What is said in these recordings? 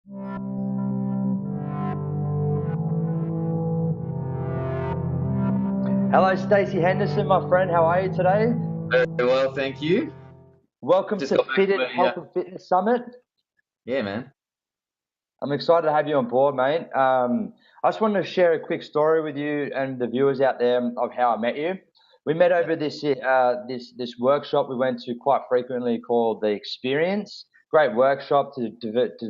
Hello, Stacy Henderson, my friend. How are you today? Very well, thank you. Welcome Just to got back from Fitted a Health and Fitness Summit. yeah, man. I'm excited to have you on board, mate. I just wanted to share a quick story with you and the viewers out there of how I met you. We met Yeah. over this workshop we went to quite frequently called the Experience. Great workshop to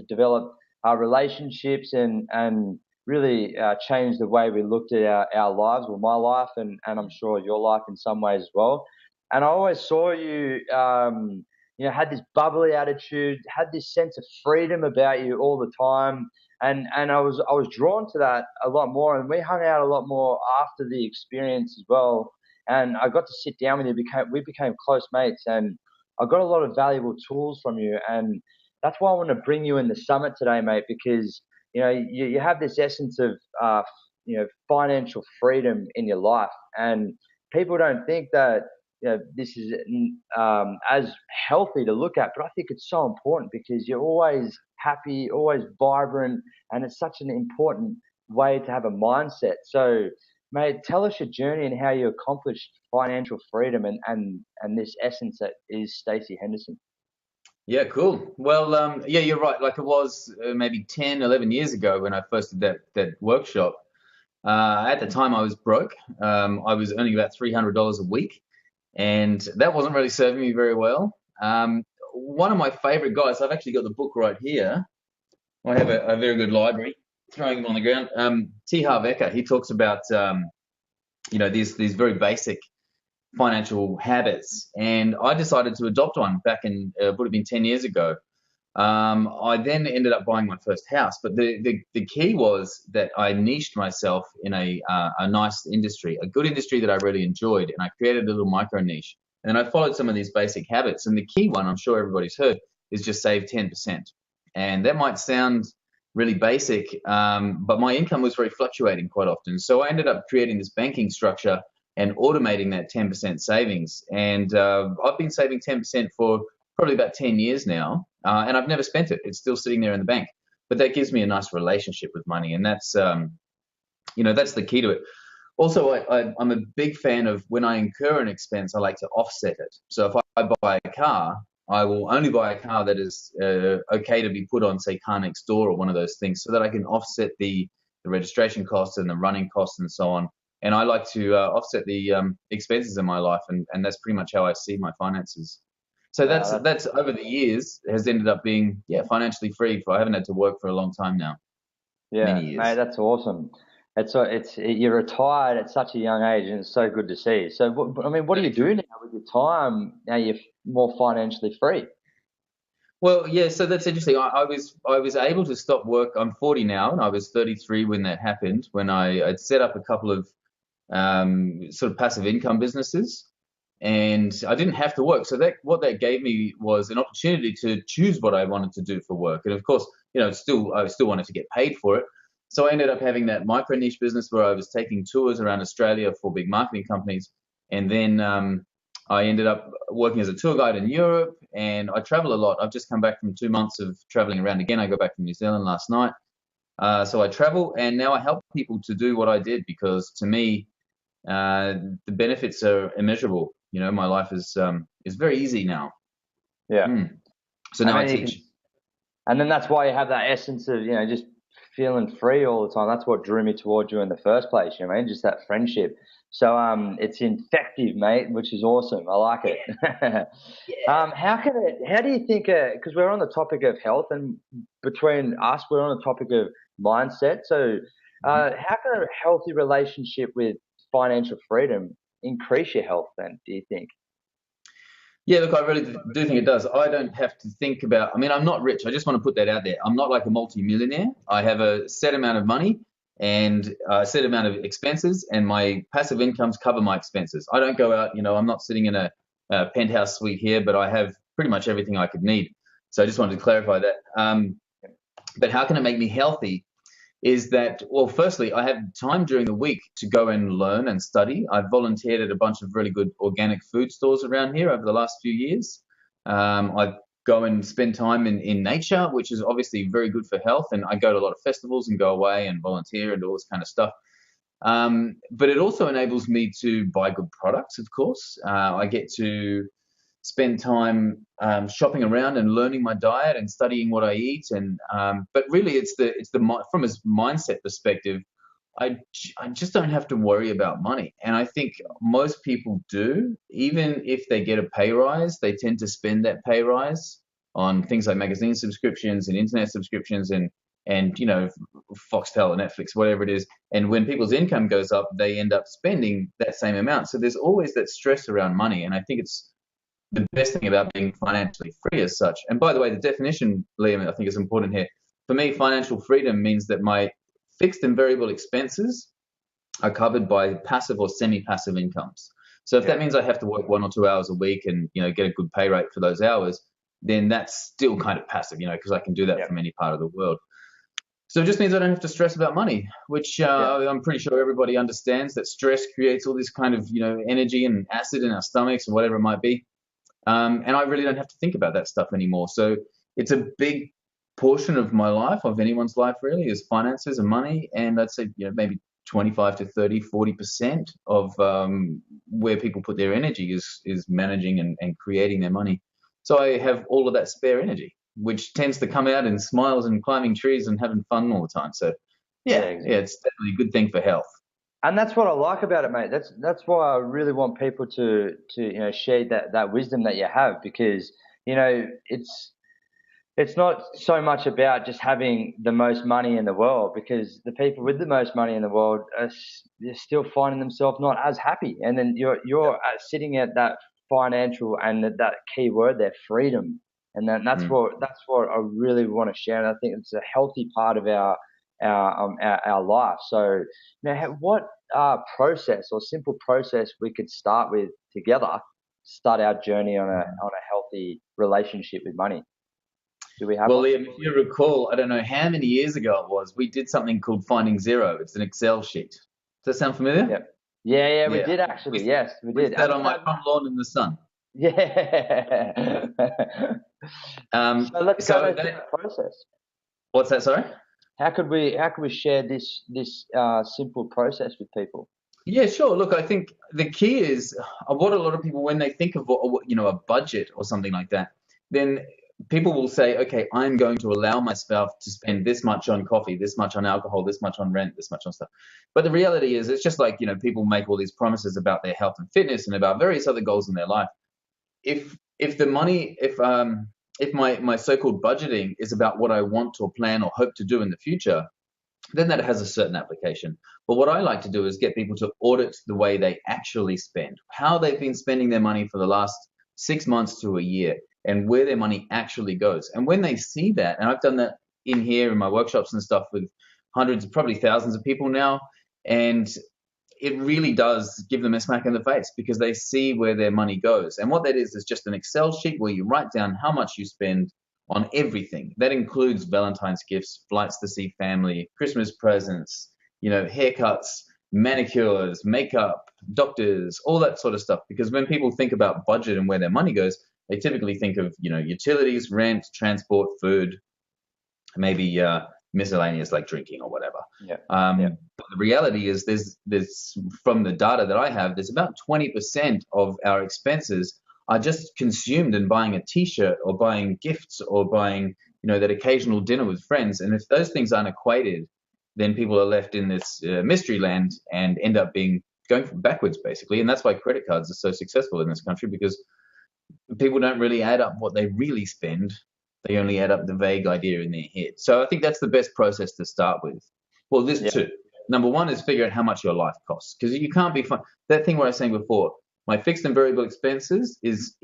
develop our relationships and really change the way we looked at our lives, well, my life and I'm sure your life in some ways as well. And I always saw you. Had this bubbly attitude, had this sense of freedom about you all the time, and I was drawn to that a lot more. And we hung out a lot more after the experience as well. And I got to sit down with you. We became close mates, and I got a lot of valuable tools from you. And that's why I want to bring you in the summit today, mate, because you have this essence of financial freedom in your life, and people don't think that this is as healthy to look at, but I think it's so important because you're always happy, always vibrant, and it's such an important way to have a mindset. So, mate, tell us your journey and how you accomplished financial freedom and this essence that is Stacey Henderson. Yeah, cool. Well, yeah, you're right. Like it was maybe 10, 11 years ago when I first did that workshop. At the time, I was broke. I was earning about $300 a week, and that wasn't really serving me very well. One of my favorite guys, I've actually got the book right here. I have a very good library. Throwing it on the ground. T. Harv Eker, he talks about these very basic financial habits, and I decided to adopt one back in would have been 10 years ago. I then ended up buying my first house, but the key was that I niched myself in a nice industry, a good industry that I really enjoyed, and I created a little micro niche. And then I followed some of these basic habits, and the key one I'm sure everybody's heard is just save 10%. And that might sound really basic, but my income was very fluctuating quite often. So I ended up creating this banking structure and automating that 10% savings. And I've been saving 10% for probably about 10 years now, and I've never spent it. It's still sitting there in the bank. But that gives me a nice relationship with money, and that's the key to it. Also, I'm a big fan of when I incur an expense, I like to offset it. So if I buy a car, I will only buy a car that is okay to be put on, say, Car Next Door or one of those things, so that I can offset the registration costs and the running costs and so on. And I like to offset the expenses in my life, and that's pretty much how I see my finances. So that's Wow, that's over the years has ended up being financially free. I haven't had to work for a long time now, many yeah, mate, years. that's awesome. You're retired at such a young age, and it's so good to see. So, I mean, what do you do now with your time now you're more financially free? Well, yeah, so that's interesting. I was able to stop work. I'm 40 now, and I was 33 when that happened. When I'd set up a couple of sort of passive income businesses, and I didn't have to work. So that what that gave me was an opportunity to choose what I wanted to do for work. And of course, I still wanted to get paid for it. So I ended up having that micro niche business where I was taking tours around Australia for big marketing companies, and then I ended up working as a tour guide in Europe, and I travel a lot. I've just come back from 2 months of traveling around again. I got back from New Zealand last night. So I travel, and now I help people to do what I did because to me, the benefits are immeasurable. My life is very easy now. Yeah, Mm. So and now I then you can teach. And then that's why you have that essence of, just feeling free all the time. That's what drew me towards you in the first place, you know what I mean? Just that friendship. So it's infective, mate, which is awesome. I like it. Yeah. How do you think, because we're on the topic of health and between us, we're on the topic of mindset. So how can a healthy relationship with financial freedom increase your health then, do you think? Yeah, look, I really do think it does. I don't have to think about, I mean, I'm not rich. I just want to put that out there. I'm not like a multi-millionaire. I have a set amount of money and a set amount of expenses, and my passive incomes cover my expenses. I don't go out, I'm not sitting in a penthouse suite here, but I have pretty much everything I could need. So I just wanted to clarify that. But how can it make me healthy? Is that, well, firstly, I have time during the week to go and learn and study. I've volunteered at a bunch of really good organic food stores around here over the last few years. I've go and spend time in nature, which is obviously very good for health. And I go to a lot of festivals and go away and volunteer and all this kind of stuff. But it also enables me to buy good products, of course. I get to spend time shopping around and learning my diet and studying what I eat. And but really, it's the from a mindset perspective, I just don't have to worry about money. And I think most people do. Even if they get a pay rise, they tend to spend that pay rise on things like magazine subscriptions and internet subscriptions and Foxtel or Netflix, whatever it is. And when people's income goes up, they end up spending that same amount. So there's always that stress around money. And I think it's the best thing about being financially free as such. And by the way, the definition, Liam, I think is important here. For me, financial freedom means that my fixed and variable expenses are covered by passive or semi-passive incomes. So if that means I have to work 1 or 2 hours a week and get a good pay rate for those hours, then that's still kind of passive, because I can do that from any part of the world. So it just means I don't have to stress about money, which I'm pretty sure everybody understands that stress creates all this kind of energy and acid in our stomachs and whatever it might be. And I really don't have to think about that stuff anymore. So it's a big portion of my life, of anyone's life really, is finances and money. And I'd say maybe 25 to 30, 40% of where people put their energy is managing and creating their money. So I have all of that spare energy, which tends to come out in smiles and climbing trees and having fun all the time. So it's definitely a good thing for health. And that's what I like about it, mate. That's why I really want people to share that wisdom that you have, because it's not so much about just having the most money in the world, because the people with the most money in the world they're still finding themselves not as happy. And then you're sitting at that financial and that key word there, freedom. And that's what I really want to share. And I think it's a healthy part of our life. So what process or simple process we could start with together, start our journey on a healthy relationship with money? Do we have? Well, Liam, if you recall, I don't know how many years ago it was, we did something called Finding Zero. It's an Excel sheet. Does that sound familiar? Yeah, we did actually. Yes, we did. We sat on my front lawn in the sun. Yeah. So let's go through that process. What's that? Sorry. How could we share this simple process with people? Yeah, sure. Look, I think the key is what a lot of people, when they think of a budget or something like that, then people will say, okay, I'm going to allow myself to spend this much on coffee, this much on alcohol, this much on rent, this much on stuff. But the reality is, it's just like people make all these promises about their health and fitness and about various other goals in their life. If my so-called budgeting is about what I want or plan or hope to do in the future, then that has a certain application. But what I like to do is get people to audit the way they actually spend, how they've been spending their money for the last 6 months to a year, and where their money actually goes. And when they see that, and I've done that in here in my workshops and stuff with hundreds, probably thousands of people now, and it really does give them a smack in the face, because they see where their money goes. And what that is just an Excel sheet where you write down how much you spend on everything. That includes Valentine's gifts, flights to see family, Christmas presents, haircuts, manicures, makeup, doctors, all that sort of stuff. Because when people think about budget and where their money goes, they typically think of, utilities, rent, transport, food, maybe miscellaneous like drinking or whatever. But the reality is there's from the data that I have, there's about 20% of our expenses are just consumed in buying a t-shirt or buying gifts or buying, that occasional dinner with friends. And if those things aren't equated, then people are left in this mystery land and end up going backwards, basically. And that's why credit cards are so successful in this country, because people don't really add up what they really spend. They only add up the vague idea in their head. So I think that's the best process to start with. Well, there's two. Number one is figure out how much your life costs, because you can't be fun. That thing where I was saying before, my fixed and variable expenses is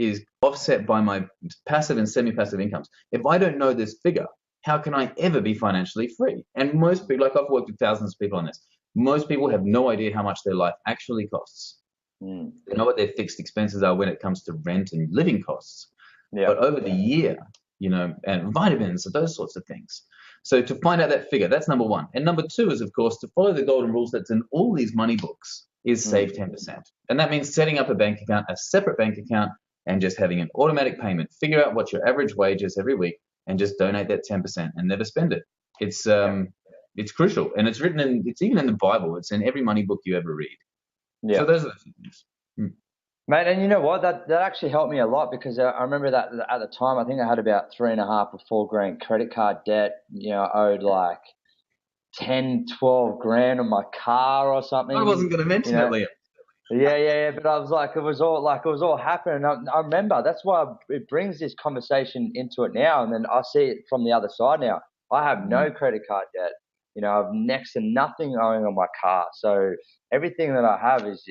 offset by my passive and semi-passive incomes. If I don't know this figure, how can I ever be financially free? And most people, like I've worked with thousands of people on this, most people have no idea how much their life actually costs. They know what their fixed expenses are when it comes to rent and living costs. But over the year, and vitamins and those sorts of things. So to find out that figure, that's number one. And number two is, of course, to follow the golden rules that's in all these money books is save 10%. And that means setting up a bank account, a separate bank account and just having an automatic payment. Figure out what your average wage is every week and just donate that 10% and never spend it. It's crucial, and it's even in the Bible. It's in every money book you ever read. Yeah. So those are the things. Mate, and you know what? That actually helped me a lot, because I remember that at the time, I think I had about 3.5 or 4 grand credit card debt. You know, I owed like 10, 12 grand on my car or something. I wasn't going to mention that, Liam. Yeah. But I was like, it was all happening. I remember that's why it brings this conversation into it now, and then I see it from the other side now. I have no credit card debt. You know, I've next to nothing owing on my car. So everything that I have is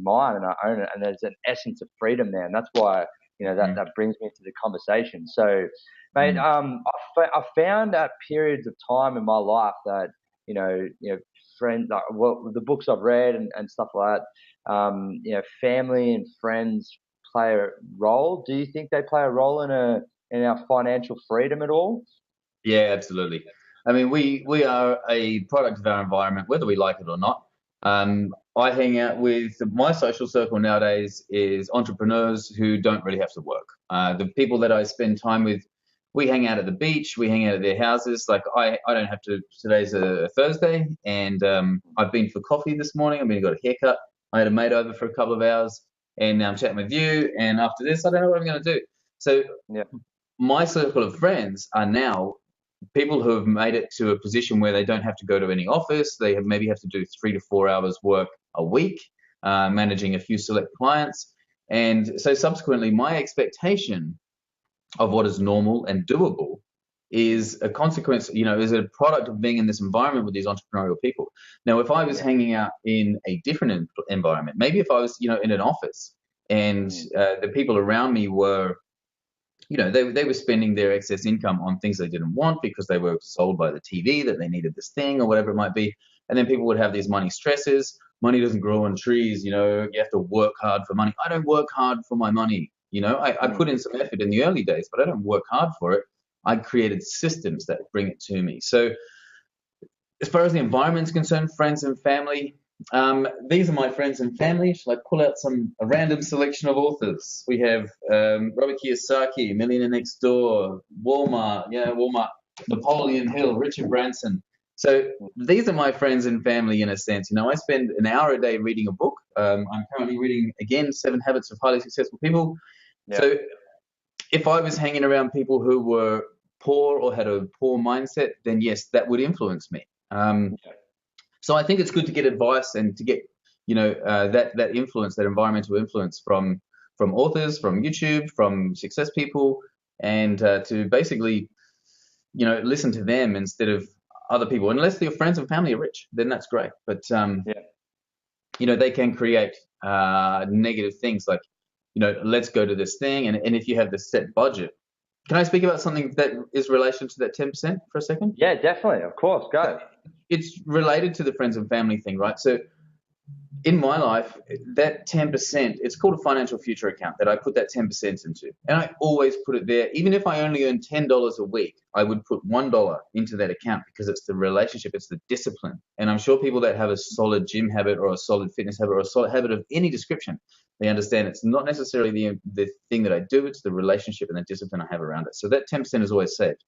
mine, and I own it. And there's an essence of freedom there, and that's why, you know, that brings me to the conversation. So, mate, I found at periods of time in my life that you know, friends, like the books I've read and stuff like that. You know, family and friends play a role. Do you think they play a role in our financial freedom at all? Yeah, absolutely. I mean, we are a product of our environment, whether we like it or not. I hang out with my social circle nowadays is entrepreneurs who don't really have to work. The people that I spend time with, we hang out at the beach, we hang out at their houses. Like I don't have to. Today's a Thursday, and I've been for coffee this morning. I've been got a haircut. I had a mate over for a couple of hours, and now I'm chatting with you. And after this, I don't know what I'm going to do. So my circle of friends are now people who have made it to a position where they don't have to go to any office. They maybe have to do 3 to 4 hours work a week, managing a few select clients. And so subsequently, my expectation of what is normal and doable is a consequence, you know, is a product of being in this environment with these entrepreneurial people. Now, if I was hanging out in a different environment, maybe if I was, you know, in an office and the people around me were, you know, they were spending their excess income on things they didn't want because they were sold by the TV that they needed this thing or whatever it might be. And then people would have these money stresses. Money doesn't grow on trees, you know, you have to work hard for money. I don't work hard for my money. You know, I put in some effort in the early days, but I don't work hard for it. I created systems that bring it to me. So as far as the environment is concerned, friends and family, these are my friends and family. Shall I pull out a random selection of authors? We have Robert Kiyosaki, Millionaire Next Door, Walmart, Napoleon Hill, Richard Branson. So these are my friends and family in a sense. You know, I spend an hour a day reading a book. I'm currently reading, again, 7 Habits of Highly Successful People. Yeah. So if I was hanging around people who were poor or had a poor mindset, then yes, that would influence me. So I think it's good to get advice and to get, you know, that influence, that environmental influence from authors, from YouTube, from success people, and to basically, you know, listen to them instead of other people. Unless your friends and family are rich, then that's great. But you know, they can create negative things like, you know, let's go to this thing, and if you have this set budget. Can I speak about something that is relation to that 10% for a second? Yeah, definitely. Of course. Go. It's related to the friends and family thing, right? So in my life, that 10%, it's called a financial future account that I put that 10% into. And I always put it there. Even if I only earn $10 a week, I would put $1 into that account because it's the relationship, it's the discipline. And I'm sure people that have a solid gym habit or a solid fitness habit or a solid habit of any description, they understand it's not necessarily the thing that I do, it's the relationship and the discipline I have around it. So that 10% is always saved.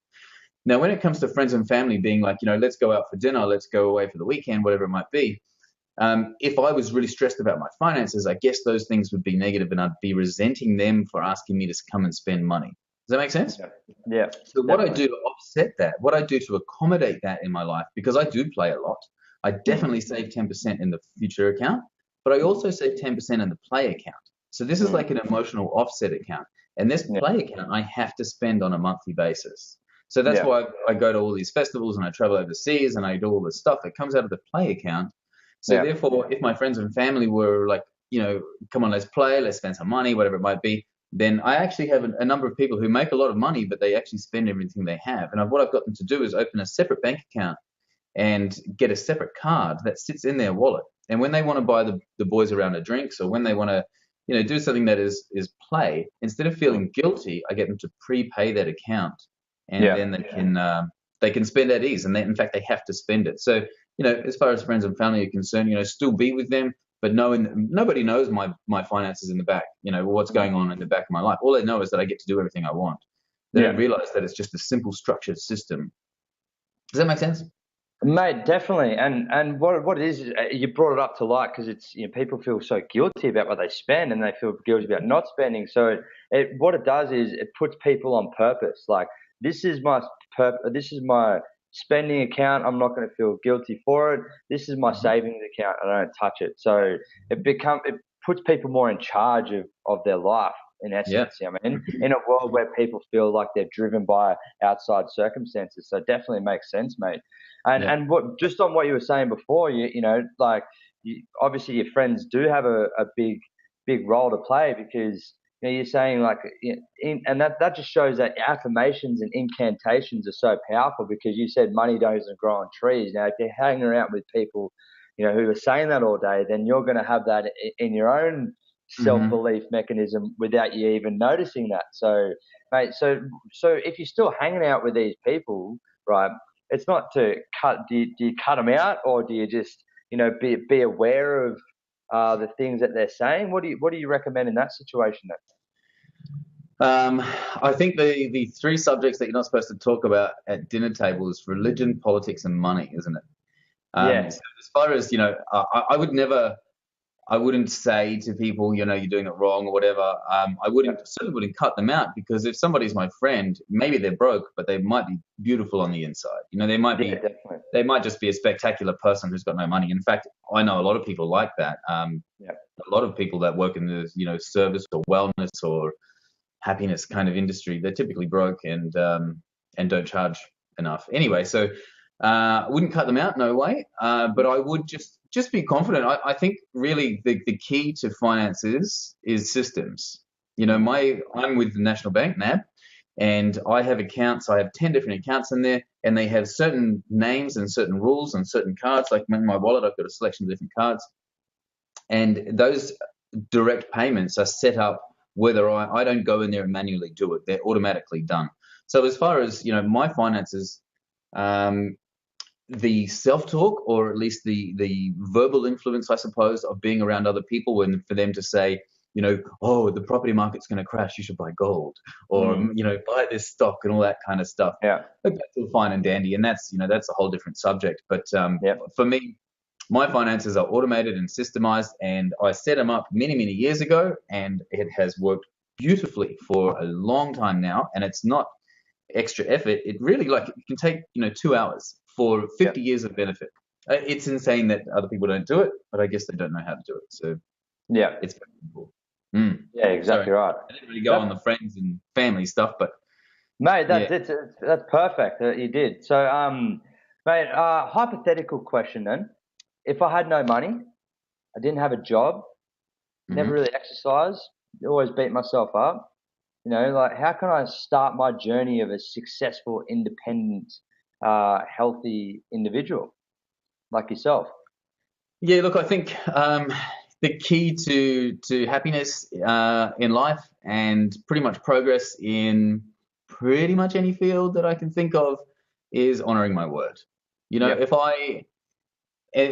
Now, when it comes to friends and family being like, you know, let's go out for dinner, let's go away for the weekend, whatever it might be. If I was really stressed about my finances, I guess those things would be negative and I'd be resenting them for asking me to come and spend money. Does that make sense? Yeah. So what I do to offset that, what I do to accommodate that in my life, because I do play a lot, I definitely save 10% in the future account, but I also save 10% in the play account. So this is like an emotional offset account. And this play account, I have to spend on a monthly basis. So that's why I go to all these festivals and I travel overseas and I do all this stuff. It comes out of the play account. So therefore, if my friends and family were like, you know, come on, let's play, let's spend some money, whatever it might be, then I actually have a number of people who make a lot of money, but they actually spend everything they have. And what I've got them to do is open a separate bank account and get a separate card that sits in their wallet. And when they want to buy the boys a round of drinks, or when they want to, you know, do something that is play, instead of feeling guilty, I get them to prepay that account, and then they can spend at ease. And in fact, they have to spend it. So, you know, as far as friends and family are concerned, you know, still be with them, but nobody knows my finances in the back, what's going on in the back of my life. All they know is that I get to do everything I want. They don't realize that it's just a simple structured system. Does that make sense? Mate, definitely. And what it is, you brought it up to light because it's, people feel so guilty about what they spend and they feel guilty about not spending. So what it does is it puts people on purpose. Like, this is my spending account. I'm not going to feel guilty for it. This is my savings account. I don't touch it. So it puts people more in charge of their life, in essence. Yeah. I mean, in a world where people feel like they're driven by outside circumstances. So it definitely makes sense, mate. And just on what you were saying before, obviously your friends do have a big role to play, because you're saying, like, and that just shows that affirmations and incantations are so powerful, because you said money doesn't grow on trees. Now, if you're hanging around with people, who are saying that all day, then you're going to have that in your own self-belief mechanism without you even noticing that. So, mate, so if you're still hanging out with these people, right? It's not to cut. Do you cut them out, or do you just be aware of the things that they're saying? What do you recommend in that situation then? I think the three subjects that you're not supposed to talk about at dinner table is religion, politics, and money, isn't it? Yeah. So as far as I wouldn't say to people, you're doing it wrong or whatever. I certainly wouldn't cut them out, because if somebody's my friend, maybe they're broke, but they might be beautiful on the inside. They might be, they might just be a spectacular person who's got no money. In fact, I know a lot of people like that. A lot of people that work in the, service or wellness or happiness kind of industry, they're typically broke and don't charge enough. Anyway, so I wouldn't cut them out, no way. But I would just be confident. I think really the key to finances is systems. I'm with the National Bank, NAB, and I have accounts. I have 10 different accounts in there, and they have certain names and certain rules and certain cards. Like in my wallet, I've got a selection of different cards, and those direct payments are set up whether I don't go in there and manually do it. They're automatically done. So as far as my finances, the self-talk, or at least the verbal influence, I suppose, of being around other people, and for them to say, oh, the property market's going to crash, you should buy gold, or buy this stock and all that kind of stuff. Yeah, that's all fine and dandy, and that's a whole different subject. But for me, my finances are automated and systemized, and I set them up many years ago, and it has worked beautifully for a long time now. And it's not extra effort. It really, it can take 2 hours for 50 years of benefit. It's insane that other people don't do it, but I guess they don't know how to do it. So it's very simple. Yeah, exactly. Right. I didn't really go on the friends and family stuff, but mate, that's perfect. You did. So, mate, hypothetical question then. If I had no money, I didn't have a job, never really exercised, always beat myself up, how can I start my journey of a successful, independent, healthy individual like yourself? Yeah, look, I think the key to happiness in life, and pretty much progress in pretty much any field that I can think of, is honoring my word.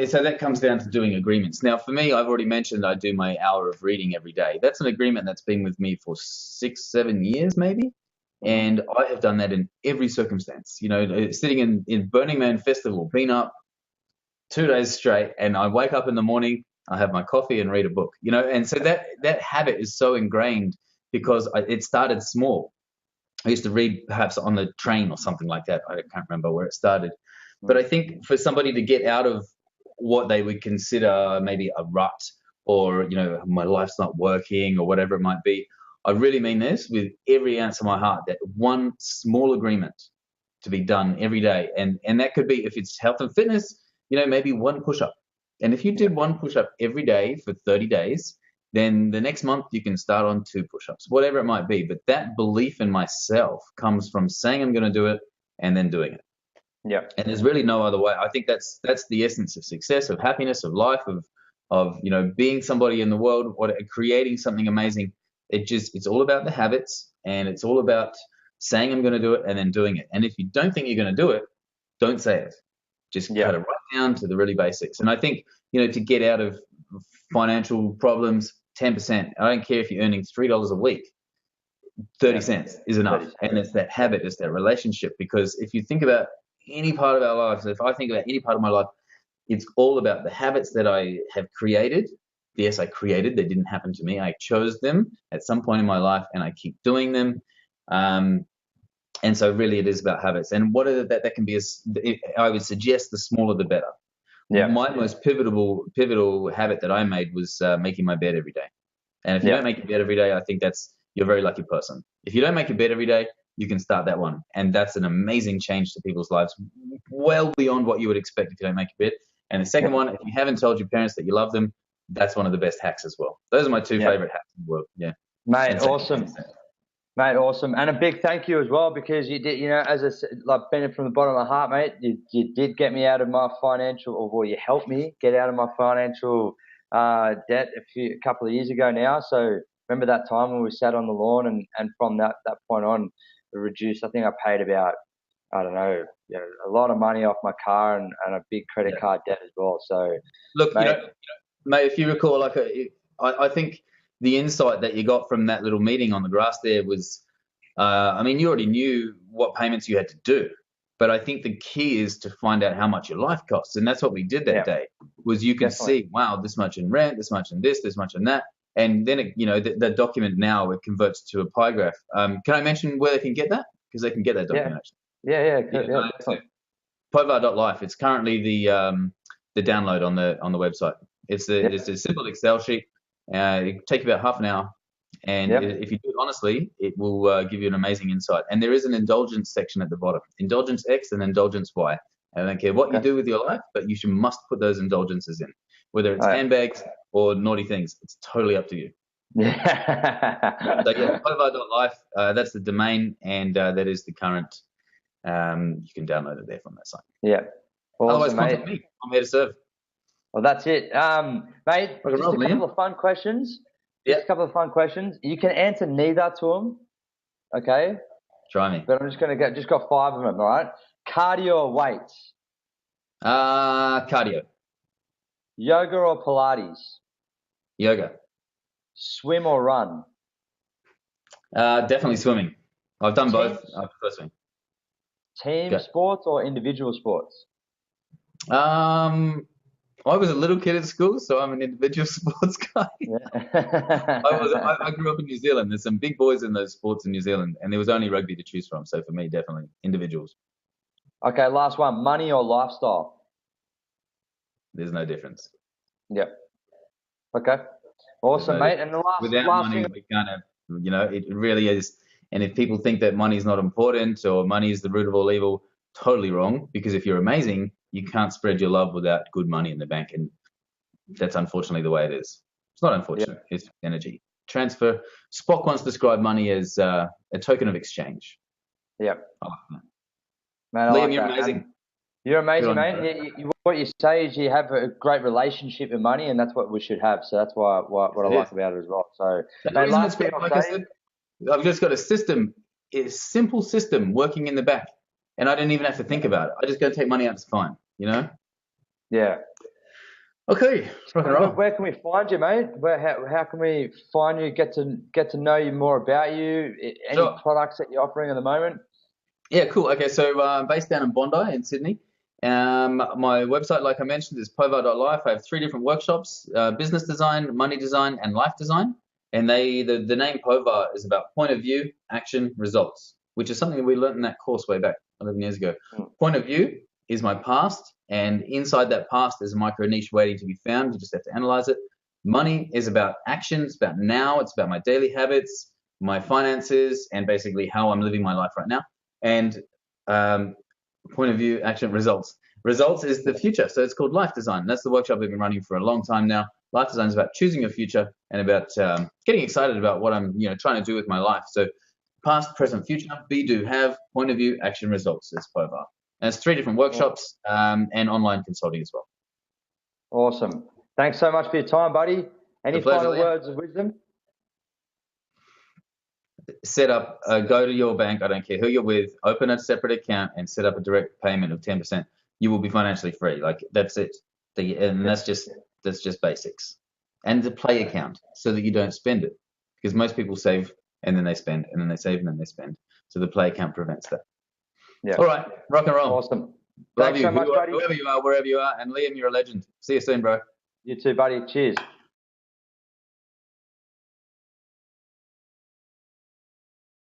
So that comes down to doing agreements. Now, for me, I've already mentioned I do my hour of reading every day. That's an agreement that's been with me for 6-7 years, maybe. And I have done that in every circumstance. Sitting in Burning Man Festival, been up 2 days straight, and I wake up in the morning, I have my coffee and read a book. And so that habit is so ingrained, because it started small. I used to read perhaps on the train or something like that. I can't remember where it started. But I think for somebody to get out of what they would consider maybe a rut, or my life's not working, or whatever it might be, I really mean this with every ounce of my heart, that one small agreement to be done every day, and that could be, if it's health and fitness, maybe one push-up. And if you did one push-up every day for 30 days, then the next month you can start on 2 push-ups, whatever it might be. But that belief in myself comes from saying I'm going to do it and then doing it. Yeah. And there's really no other way. I think that's the essence of success, of happiness, of life, of being somebody in the world, creating something amazing. It's all about the habits, and it's all about saying I'm going to do it and then doing it. And if you don't think you're going to do it, don't say it. Just cut it right down to the really basics. And I think, to get out of financial problems, 10%. I don't care if you're earning $3 a week. 30 cents is enough. 30 cents. And it's that habit, it's that relationship. Because if you think about any part of our lives, if I think about any part of my life, it's all about the habits that I have created. Yes, I created, they didn't happen to me. I chose them at some point in my life and I keep doing them. And so really it is about habits. And what are that can be, I would suggest the smaller the better. Yeah. My most pivotal habit that I made was making my bed every day. And if you don't make your bed every day, I think you're a very lucky person. If you don't make your bed every day, you can start that one. And that's an amazing change to people's lives, well beyond what you would expect if you don't make your bed. And the second one, if you haven't told your parents that you love them, that's one of the best hacks as well. Those are my two favorite hacks in the world. Yeah. Mate, awesome. Mate, awesome. And a big thank you as well, because you did, as I said, like, been from the bottom of my heart, mate, you did get me out of my financial, or you helped me get out of my financial debt a couple of years ago now. So remember that time when we sat on the lawn, and from that point on, we reduced. I think I paid about, I don't know, a lot of money off my car and a big credit card debt as well. So look, mate, mate, if you recall, I think the insight that you got from that little meeting on the grass there was, I mean, you already knew what payments you had to do, but I think the key is to find out how much your life costs. And that's what we did that day, was you can see, wow, this much in rent, this much in this much in that. And then, the document now, it converts to a pie graph. Can I mention where they can get that? Because they can get that document actually. Yeah. Povar.life. It's currently the download on the website. It's a simple Excel sheet. It take about half an hour, and if you do it honestly, it will give you an amazing insight. And there is an indulgence section at the bottom, indulgence X and indulgence Y. I don't care what you do with your life, but you must put those indulgences in, whether it's handbags or naughty things. It's totally up to you. So Povar.life, that's the domain, and that is the current. You can download it there from that site. Yeah. Awesome, otherwise, contact me. I'm here to serve. Well, that's it. Mate, just a couple of fun questions. Just a couple of fun questions. You can answer neither to them, okay? Try me. But I'm just going to just got 5 of them, all right? Cardio or weights? Cardio. Yoga or Pilates? Yoga. Swim or run? Definitely swimming. I've done both. I prefer swimming. Team sports or individual sports? I was a little kid at school, so I'm an individual sports guy. I grew up in New Zealand. There's some big boys in those sports in New Zealand, and there was only rugby to choose from. So for me, definitely individuals. Okay, last one. Money or lifestyle? There's no difference. Yep. Okay. Awesome, mate. And the without money, thing... we kind of, it really is. And if people think that money is not important or money is the root of all evil, totally wrong. Because if you're amazing, you can't spread your love without good money in the bank. And that's unfortunately the way it is. It's not unfortunate. Yep. It's energy. Transfer. Spock once described money as a token of exchange. Yep. Man, Liam, you're amazing. You're amazing, mate. What you say is you have a great relationship with money, and that's what we should have. So that's what I like about it as well. So, mate, last thing I'll say, I've just got a system, a simple system working in the back, and I didn't even have to think about it. I just go take money out, it's fine, Yeah. Okay. Where can we find you, mate? How can we find you? Get to know you more about you. Any products that you're offering at the moment? Yeah, cool. Okay, so based down in Bondi in Sydney. My website, like I mentioned, is povar.life. I have 3 different workshops: business design, money design, and life design. And the name Povar is about point of view, action, results, which is something we learned in that course way back 11 years ago. Point of view is my past, and inside that past is a micro niche waiting to be found. You just have to analyze it. Money is about action. It's about now. It's about my daily habits, my finances, and basically how I'm living my life right now. And point of view, action, results. Results is the future, so it's called life design. That's the workshop we've been running for a long time now. Life design is about choosing your future and about getting excited about what I'm trying to do with my life. So past, present, future, be, do, have, point of view, action, results is Povar. And it's 3 different workshops and online consulting as well. Awesome. Thanks so much for your time, buddy. Any final words of wisdom? Set up, go to your bank, I don't care who you're with, open a separate account and set up a direct payment of 10%. You will be financially free. Like, that's it. And that's just basics. and a play account so that you don't spend it. Because most people save and then they spend, and then they save and then they spend. So the play account prevents that. Yeah. All right, rock and roll. Awesome. Love Thanks you, so much, buddy. whoever you are, wherever you are. And Liam, you're a legend. See you soon, bro. You too, buddy. Cheers.